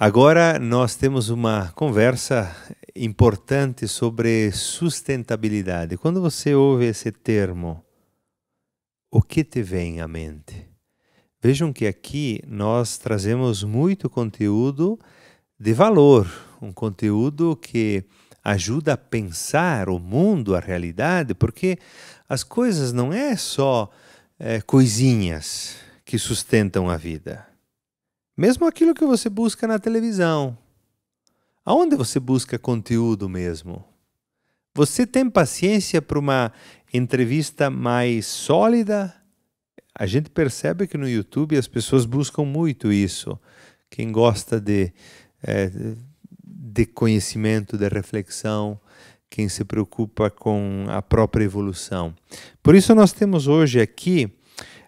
Agora nós temos uma conversa importante sobre sustentabilidade. Quando você ouve esse termo, o que te vem à mente? Vejam que aqui nós trazemos muito conteúdo de valor, um conteúdo que ajuda a pensar o mundo, a realidade, porque as coisas não é só coisinhas que sustentam a vida. Mesmo aquilo que você busca na televisão. Aonde você busca conteúdo mesmo? Você tem paciência para uma entrevista mais sólida? A gente percebe que no YouTube as pessoas buscam muito isso. Quem gosta de conhecimento, de reflexão, quem se preocupa com a própria evolução. Por isso nós temos hoje aqui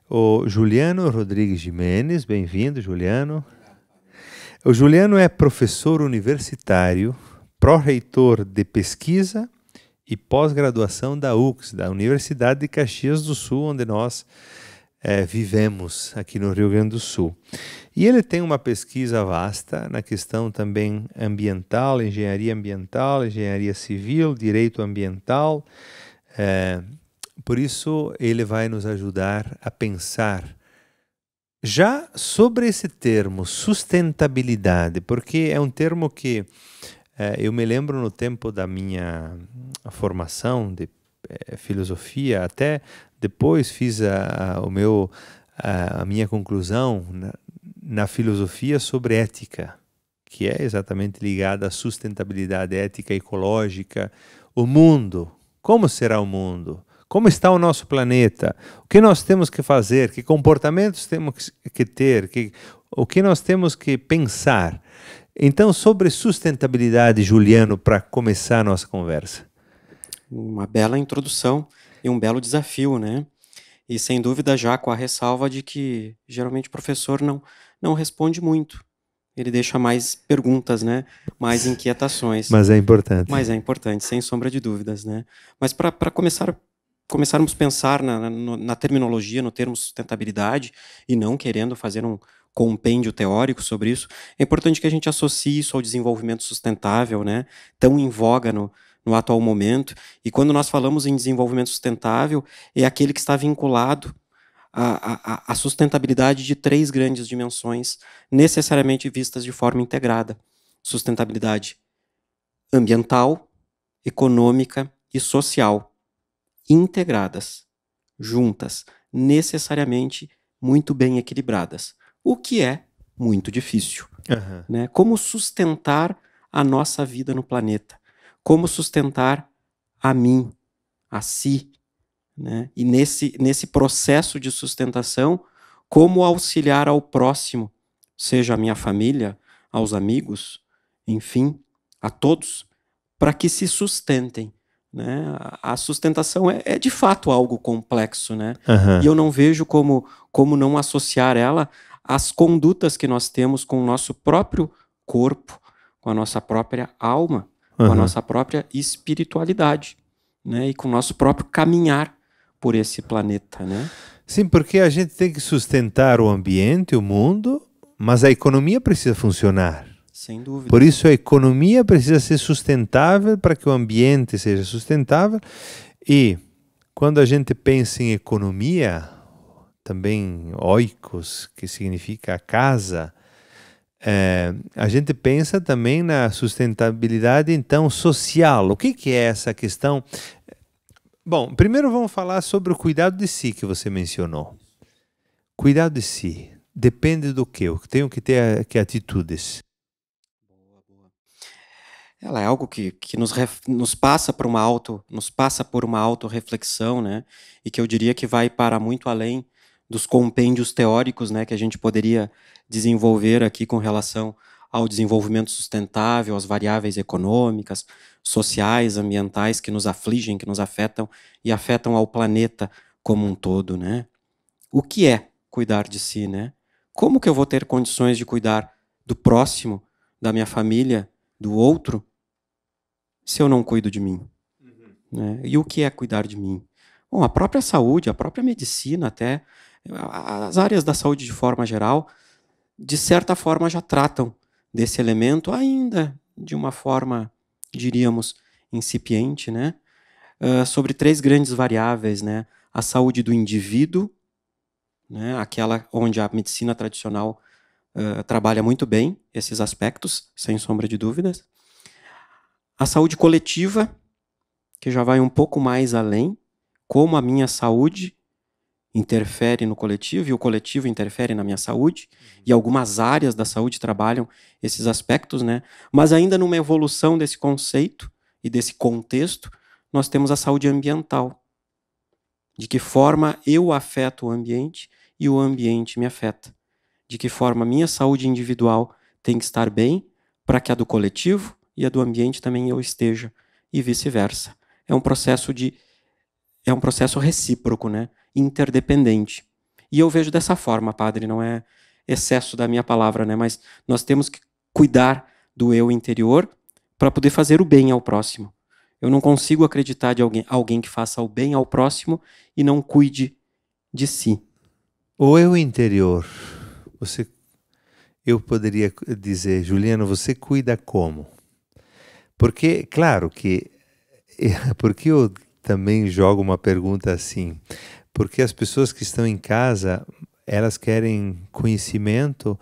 o Juliano Rodrigues Jimenez. Bem-vindo, Juliano. O Juliano é professor universitário, pró-reitor de pesquisa e pós-graduação da UX, da Universidade de Caxias do Sul, onde nós vivemos aqui no Rio Grande do Sul. E ele tem uma pesquisa vasta na questão também ambiental, engenharia civil, direito ambiental. Por isso, ele vai nos ajudar a pensar já sobre esse termo, sustentabilidade, porque é um termo que eu me lembro no tempo da minha formação de filosofia, até depois fiz a minha conclusão na filosofia sobre ética, que é exatamente ligada à sustentabilidade, ética ecológica, o mundo, como será o mundo? Como está o nosso planeta? O que nós temos que fazer? Que comportamentos temos que ter? O que nós temos que pensar? Então, sobre sustentabilidade, Juliano, para começar a nossa conversa. Uma bela introdução e um belo desafio, né? E sem dúvida já com a ressalva de que geralmente o professor não responde muito. Ele deixa mais perguntas, né? Mais inquietações. Mas é importante. Mas é importante, sem sombra de dúvidas, né? Mas para começarmos a pensar na terminologia, no termo sustentabilidade, e não querendo fazer um compêndio teórico sobre isso, é importante que a gente associe isso ao desenvolvimento sustentável, né? Tão em voga no atual momento. E quando nós falamos em desenvolvimento sustentável, é aquele que está vinculado à sustentabilidade de 3 grandes dimensões, necessariamente vistas de forma integrada. Sustentabilidade ambiental, econômica e social, integradas, juntas, necessariamente muito bem equilibradas, o que é muito difícil. Né? Como sustentar a nossa vida no planeta? Como sustentar a mim, a si? Né? E nesse processo de sustentação, como auxiliar ao próximo, seja a minha família, aos amigos, enfim, a todos, para que se sustentem. Né? A sustentação é de fato algo complexo, né? E eu não vejo como não associar ela às condutas que nós temos com o nosso próprio corpo, com a nossa própria alma, com a nossa própria espiritualidade, né? E com o nosso próprio caminhar por esse planeta, né? Sim, porque a gente tem que sustentar o ambiente, o mundo, mas a economia precisa funcionar. Sem dúvida. Por isso a economia precisa ser sustentável para que o ambiente seja sustentável. E quando a gente pensa em economia, também oikos, que significa casa, a gente pensa também na sustentabilidade então social. O que é essa questão? Bom, primeiro vamos falar sobre o cuidado de si que você mencionou. Cuidado de si depende do quê? Eu tenho que ter que atitudes. Ela é algo que nos passa por uma autorreflexão, né? E que eu diria que vai para muito além dos compêndios teóricos, né, que a gente poderia desenvolver aqui com relação ao desenvolvimento sustentável, às variáveis econômicas, sociais, ambientais que nos afligem, que nos afetam e afetam ao planeta como um todo, né? O que é cuidar de si, né? Como que eu vou ter condições de cuidar do próximo, da minha família, do outro, se eu não cuido de mim? Né? E o que é cuidar de mim? Bom, a própria saúde, a própria medicina até, as áreas da saúde de forma geral, de certa forma já tratam desse elemento, ainda de uma forma, diríamos, incipiente, né? Sobre 3 grandes variáveis, né? A saúde do indivíduo, né? Aquela onde a medicina tradicional trabalha muito bem esses aspectos, sem sombra de dúvidas. A saúde coletiva, que já vai um pouco mais além, como a minha saúde interfere no coletivo e o coletivo interfere na minha saúde, e algumas áreas da saúde trabalham esses aspectos, né? Mas ainda numa evolução desse conceito e desse contexto, nós temos a saúde ambiental. De que forma eu afeto o ambiente e o ambiente me afeta. De que forma a minha saúde individual tem que estar bem para que a do coletivo e a do ambiente também eu esteja, e vice-versa. É um processo recíproco, né? Interdependente. E eu vejo dessa forma, padre, não é excesso da minha palavra, né? Mas nós temos que cuidar do eu interior para poder fazer o bem ao próximo. Eu não consigo acreditar de alguém que faça o bem ao próximo e não cuide de si. O eu interior, eu poderia dizer, Juliano, você cuida como? Porque, claro que, porque eu também jogo uma pergunta assim, porque as pessoas que estão em casa, elas querem conhecimento,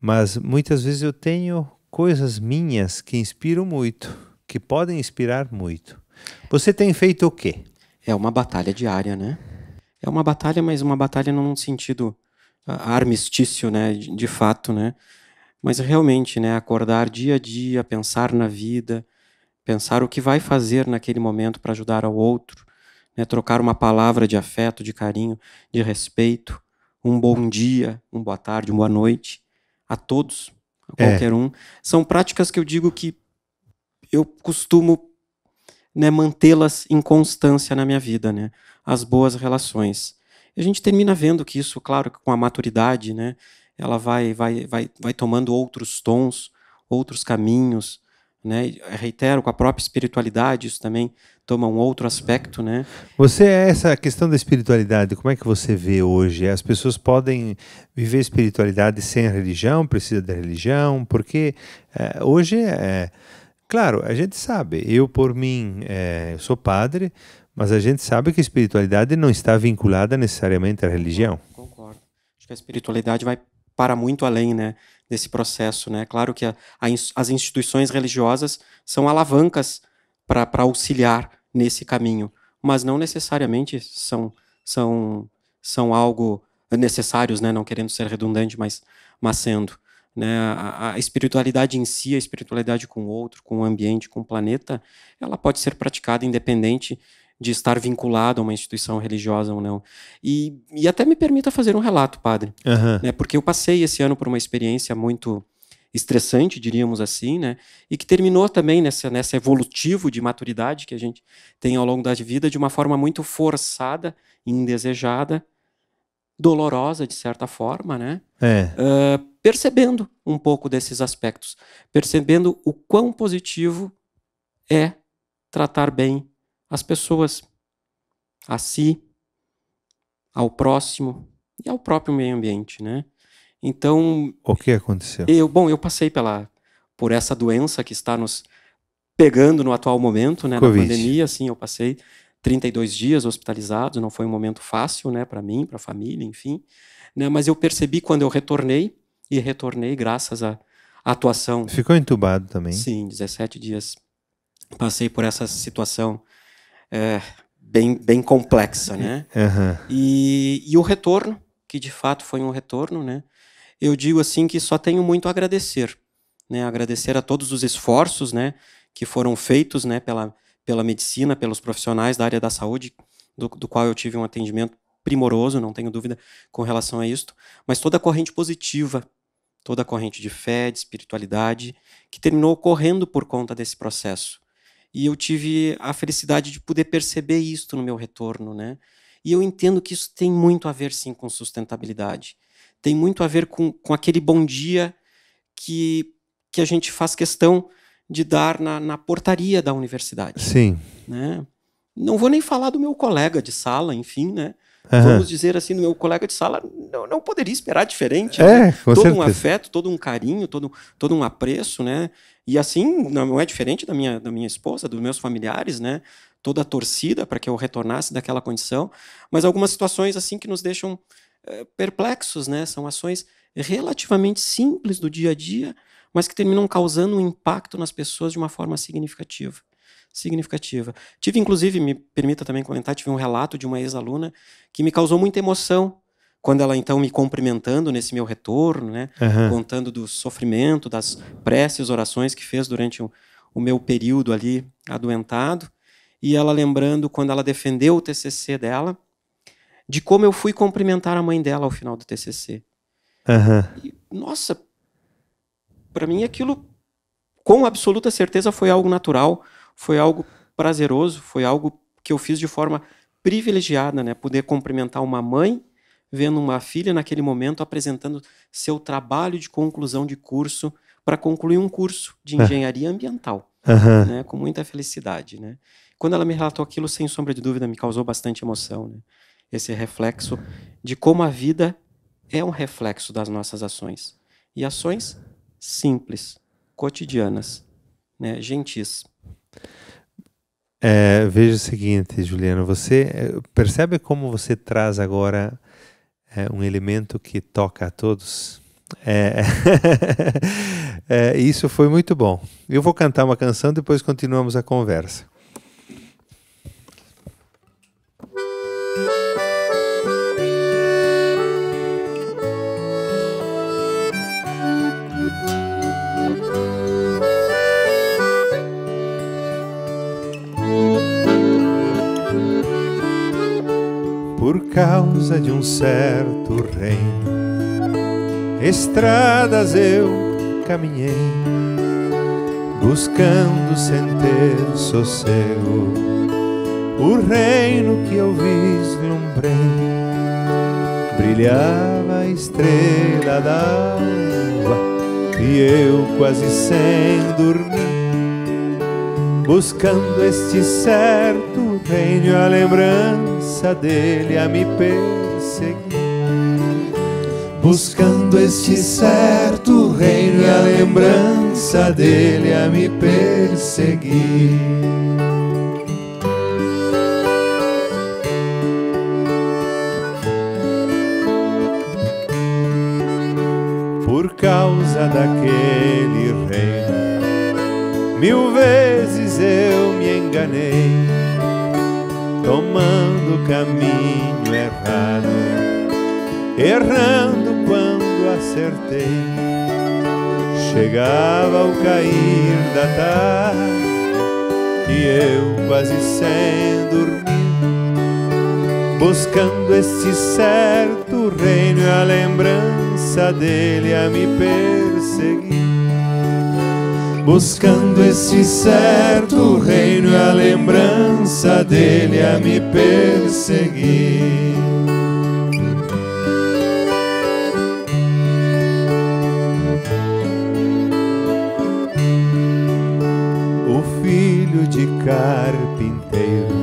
mas muitas vezes eu tenho coisas minhas que inspiram muito, que podem inspirar muito. Você tem feito o quê? É uma batalha diária, né? É uma batalha, mas uma batalha num sentido armistício, né? De fato, né? Mas realmente, né? Acordar dia a dia, pensar na vida, pensar o que vai fazer naquele momento para ajudar ao outro, né? Trocar uma palavra de afeto, de carinho, de respeito, um bom dia, uma boa tarde, uma boa noite a todos, a qualquer um. São práticas que eu digo que eu costumo, né, mantê-las em constância na minha vida, né? As boas relações. E a gente termina vendo que isso, claro, com a maturidade, né, ela vai tomando outros tons, outros caminhos, né? E, reitero, com a própria espiritualidade, isso também toma um outro aspecto, né? Essa questão da espiritualidade, como é que você vê hoje? As pessoas podem viver espiritualidade sem a religião, precisa da religião, porque hoje claro, a gente sabe, eu por mim eu sou padre, mas a gente sabe que a espiritualidade não está vinculada necessariamente à religião. Concordo. Acho que a espiritualidade vai para muito além, né, desse processo, né? Claro que as instituições religiosas são alavancas para auxiliar nesse caminho, mas não necessariamente são algo necessários, né? Não querendo ser redundante, mas sendo. Né, a espiritualidade em si, a espiritualidade com o outro, com o ambiente, com o planeta, ela pode ser praticada independente de estar vinculado a uma instituição religiosa ou não. E até me permita fazer um relato, padre, né, porque eu passei esse ano por uma experiência muito estressante, diríamos assim, né, e que terminou também nessa evolutivo de maturidade que a gente tem ao longo da vida de uma forma muito forçada, indesejada, dolorosa de certa forma, né? Percebendo um pouco desses aspectos, percebendo o quão positivo é tratar bem as pessoas, a si, ao próximo e ao próprio meio ambiente, né? Então, o que aconteceu? Eu passei por essa doença que está nos pegando no atual momento, né, na pandemia, assim, eu passei 32 dias hospitalizados, não foi um momento fácil, né, para mim, para a família, enfim, né, mas eu percebi quando eu retornei graças à atuação. Ficou entubado também? Sim, 17 dias. Passei por essa situação bem complexa, né? E o retorno, que de fato foi um retorno, né? Eu digo assim que só tenho muito a agradecer, né? Agradecer a todos os esforços, né, que foram feitos, né, pela medicina, pelos profissionais da área da saúde, do qual eu tive um atendimento primoroso, não tenho dúvida com relação a isto, mas toda a corrente positiva, toda a corrente de fé, de espiritualidade, que terminou ocorrendo por conta desse processo. E eu tive a felicidade de poder perceber isto no meu retorno, né? E eu entendo que isso tem muito a ver, sim, com sustentabilidade. Tem muito a ver com aquele bom dia que a gente faz questão de dar na portaria da universidade. Sim. Né? Não vou nem falar do meu colega de sala, enfim, né? vamos dizer assim, do meu colega de sala, não poderia esperar diferente. Com todo certeza. Um afeto, todo um carinho, todo um apreço, né? E assim, não é diferente da minha esposa, dos meus familiares, né? Toda a torcida para que eu retornasse daquela condição, mas algumas situações assim que nos deixam perplexos, né? São ações relativamente simples do dia a dia, mas que terminam causando um impacto nas pessoas de uma forma significativa. Tive, inclusive, me permita também comentar, tive um relato de uma ex-aluna que me causou muita emoção, quando ela, então, me cumprimentando nesse meu retorno, né, contando do sofrimento, das preces, orações que fez durante o meu período ali adoentado, e ela lembrando, quando ela defendeu o TCC dela, de como eu fui cumprimentar a mãe dela ao final do TCC. E, nossa, para mim aquilo, com absoluta certeza, foi algo natural, foi algo prazeroso, foi algo que eu fiz de forma privilegiada, né? Poder cumprimentar uma mãe, vendo uma filha naquele momento apresentando seu trabalho de conclusão de curso para concluir um curso de engenharia ambiental, né? Com muita felicidade, né? Quando ela me relatou aquilo, sem sombra de dúvida, me causou bastante emoção, né? Esse reflexo de como a vida é um reflexo das nossas ações. E ações simples, cotidianas, né? Gentis. Veja o seguinte, Juliano, você percebe como você traz agora um elemento que toca a todos? Isso foi muito bom. Eu vou cantar uma canção, depois continuamos a conversa. Por causa de um certo reino, estradas eu caminhei, buscando sem ter sossego o reino que eu vislumbrei. Brilhava a estrela d'alva e eu quase sem dormir, buscando este certo reino e a lembrança dele a me perseguir. Buscando este certo reino e a lembrança dele a me perseguir. Por causa daquele reino, 1000 vezes eu me enganei, tomando o caminho errado, errando quando acertei. Chegava ao cair da tarde e eu quase sem dormir, buscando este certo reino e a lembrança dele a me perseguir. Buscando este certo reino e a lembrança dele a me perseguir. O filho de carpinteiro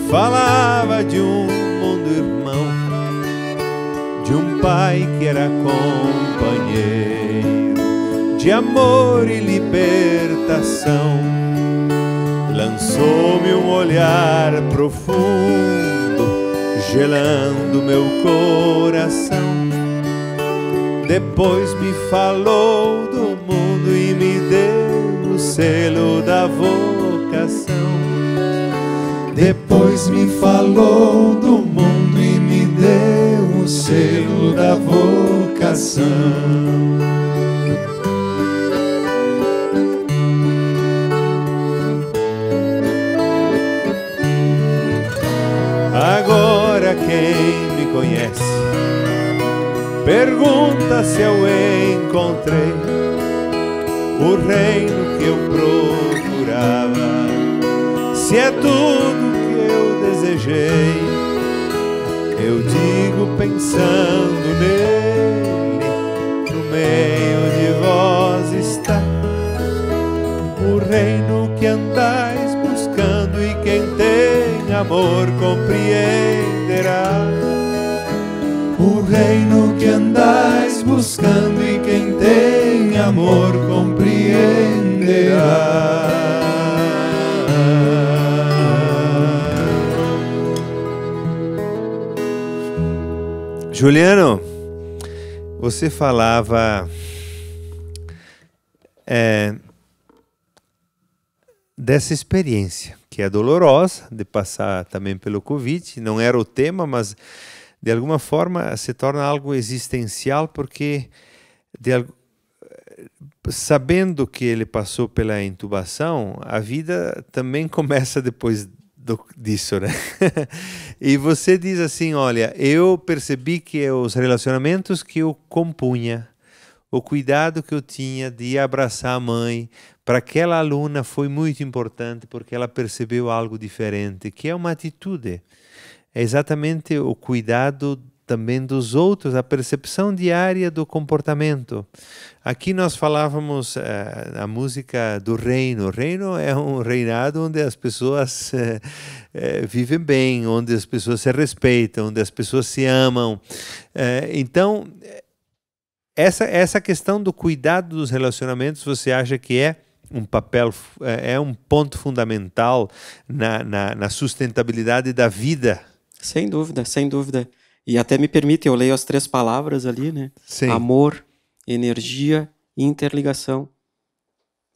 falava de um mundo irmão, de um pai que era companheiro de amor e libertação. Lançou-me um olhar profundo, gelando meu coração. Depois me falou do mundo e me deu o selo da vocação. Depois me falou do mundo e me deu o selo da vocação. Agora quem me conhece pergunta se eu encontrei o reino que eu procurava, se é tudo que eu desejei. Eu digo pensando nele, no meio de vós está o reino que andais buscando, e quem tem a amor compreenderá. O reino que andais buscando e quem tem amor compreenderá. Juliano, você falava dessa experiência, que é dolorosa, de passar também pelo Covid. Não era o tema, mas de alguma forma se torna algo existencial, porque sabendo que ele passou pela intubação, a vida também começa depois disso, né? E você diz assim, olha, eu percebi que os relacionamentos que eu compunha, o cuidado que eu tinha de abraçar a mãe, para aquela aluna foi muito importante, porque ela percebeu algo diferente, que é uma atitude. É exatamente o cuidado também dos outros, a percepção diária do comportamento. Aqui nós falávamos a música do reino. O reino é um reinado onde as pessoas vivem bem, onde as pessoas se respeitam, onde as pessoas se amam. Então, essa questão do cuidado dos relacionamentos, você acha que é um papel, é um ponto fundamental na sustentabilidade da vida? Sem dúvida, sem dúvida. E até me permite, eu leio as 3 palavras ali, né? Sim. Amor, energia e interligação.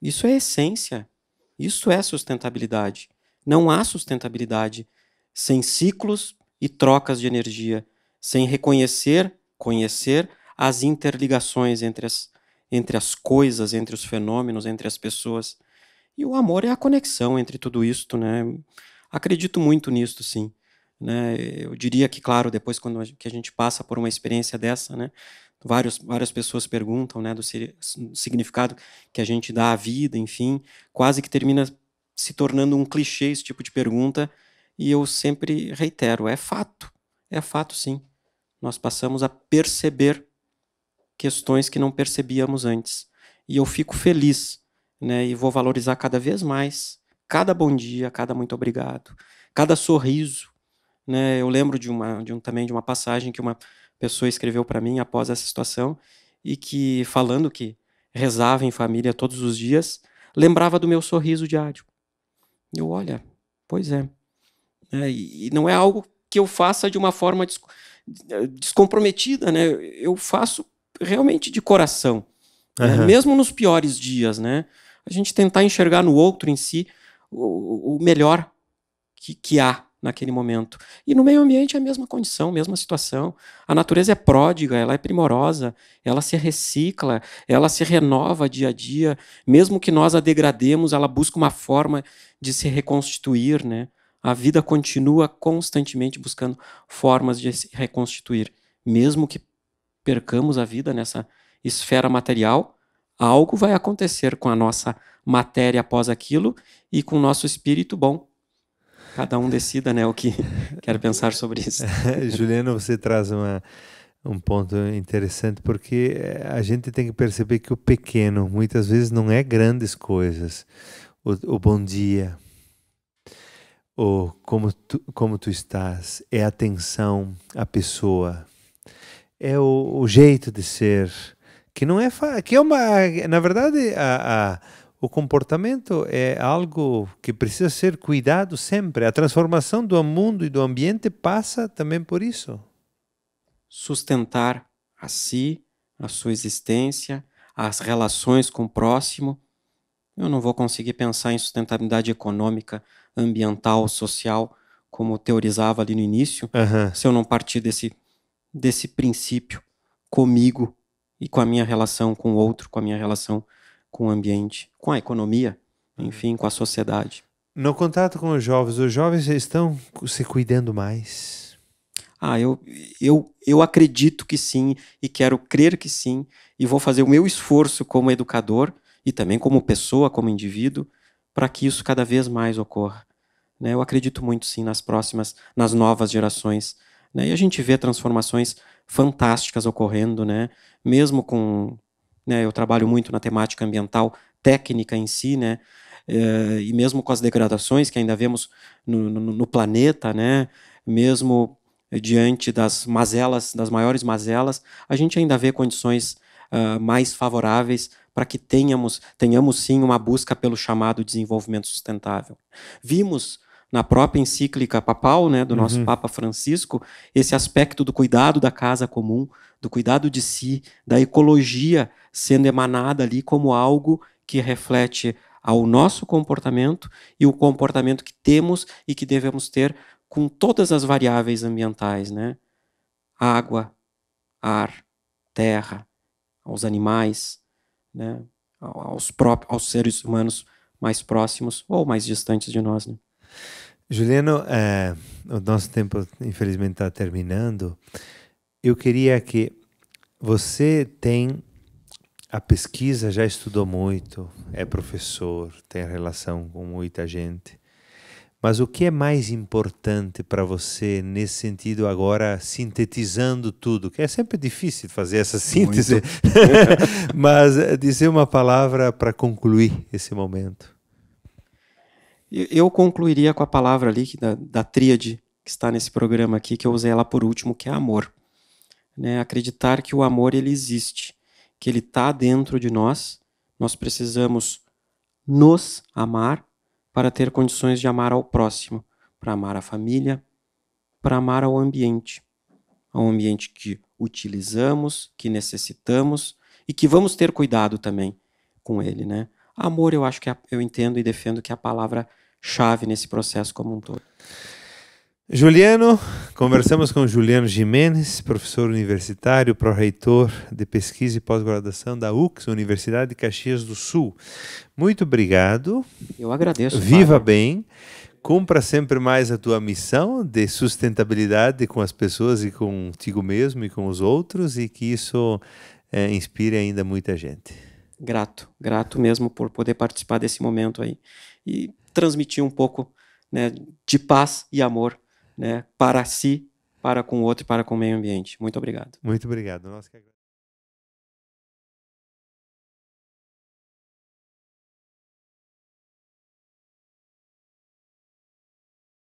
Isso é essência. Isso é sustentabilidade. Não há sustentabilidade sem ciclos e trocas de energia, sem conhecer as interligações entre as coisas, entre os fenômenos, entre as pessoas. E o amor é a conexão entre tudo isto, né? Acredito muito nisto, sim. Né? Eu diria que, claro, depois que a gente passa por uma experiência dessa, né, várias pessoas perguntam, né, do significado que a gente dá à vida, enfim, quase que termina se tornando um clichê esse tipo de pergunta, e eu sempre reitero, é fato sim. Nós passamos a perceber questões que não percebíamos antes, e eu fico feliz, né, e vou valorizar cada vez mais cada bom dia, cada muito obrigado, cada sorriso. Né, eu lembro também de uma passagem que uma pessoa escreveu para mim após essa situação, e que, falando que rezava em família todos os dias, lembrava do meu sorriso diário. Eu, olha, pois é. E não é algo que eu faça de uma forma descomprometida, né? Eu faço realmente de coração. Né? Mesmo nos piores dias, né? A gente tentar enxergar no outro em si o melhor que há naquele momento. E no meio ambiente é a mesma condição, mesma situação. A natureza é pródiga, ela é primorosa, ela se recicla, ela se renova dia a dia. Mesmo que nós a degrademos, ela busca uma forma de se reconstituir, né? A vida continua constantemente buscando formas de se reconstituir. Mesmo que percamos a vida nessa esfera material, algo vai acontecer com a nossa matéria após aquilo e com o nosso espírito bom. Cada um decida, né, o que quer pensar sobre isso. Juliano, você traz um ponto interessante, porque a gente tem que perceber que o pequeno, muitas vezes, não é grandes coisas. O bom dia, o como tu estás, é a atenção à pessoa, é o jeito de ser, que não é que é na verdade, o comportamento é algo que precisa ser cuidado sempre. A transformação do mundo e do ambiente passa também por isso. Sustentar a si, a sua existência, as relações com o próximo. Eu não vou conseguir pensar em sustentabilidade econômica, ambiental, social, como teorizava ali no início, se eu não partir desse princípio comigo e com a minha relação com o outro, com a minha relação com o ambiente, com a economia, enfim, com a sociedade. No contato com os jovens estão se cuidando mais? Eu acredito que sim, e quero crer que sim, e vou fazer o meu esforço como educador e também como pessoa, como indivíduo, para que isso cada vez mais ocorra. Né? Eu acredito muito sim nas novas gerações. Né? E a gente vê transformações fantásticas ocorrendo, né? Mesmo com... Né, eu trabalho muito na temática ambiental, técnica em si, né? e mesmo com as degradações que ainda vemos no planeta, né, mesmo diante das mazelas, das maiores mazelas, a gente ainda vê condições mais favoráveis para que tenhamos sim uma busca pelo chamado desenvolvimento sustentável. Vimos na própria encíclica papal, né, do nosso Papa Francisco, esse aspecto do cuidado da casa comum, do cuidado de si, da ecologia sendo emanada ali como algo que reflete ao nosso comportamento e o comportamento que temos e que devemos ter com todas as variáveis ambientais, né? Água, ar, terra, aos animais, né? aos seres humanos mais próximos ou mais distantes de nós, né? Juliano, o nosso tempo infelizmente está terminando. Eu queria que você tem a pesquisa, já estudou muito, é professor, tem relação com muita gente. Mas o que é mais importante para você nesse sentido agora, sintetizando tudo? Que é sempre difícil fazer essa síntese, mas dizer uma palavra para concluir esse momento. Eu concluiria com a palavra ali da tríade que está nesse programa aqui, que eu usei ela por último, que é amor. Né? Acreditar que o amor ele existe, que ele está dentro de nós. Nós precisamos nos amar para ter condições de amar ao próximo, para amar a família, para amar ao ambiente que utilizamos, que necessitamos e que vamos ter cuidado também com ele, né? Amor, eu acho que eu entendo e defendo que é a palavra-chave nesse processo como um todo. Juliano, conversamos com Juliano Gimenez, professor universitário, pró-reitor de pesquisa e pós-graduação da UX, Universidade de Caxias do Sul. Muito obrigado. Eu agradeço. Viva bem. Cumpra sempre mais a tua missão de sustentabilidade com as pessoas e contigo mesmo e com os outros, e que isso inspire ainda muita gente. Grato mesmo por poder participar desse momento aí e transmitir um pouco, né, de paz e amor, né, para si, para com o outro e para com o meio ambiente. Muito obrigado. Muito obrigado. Nós que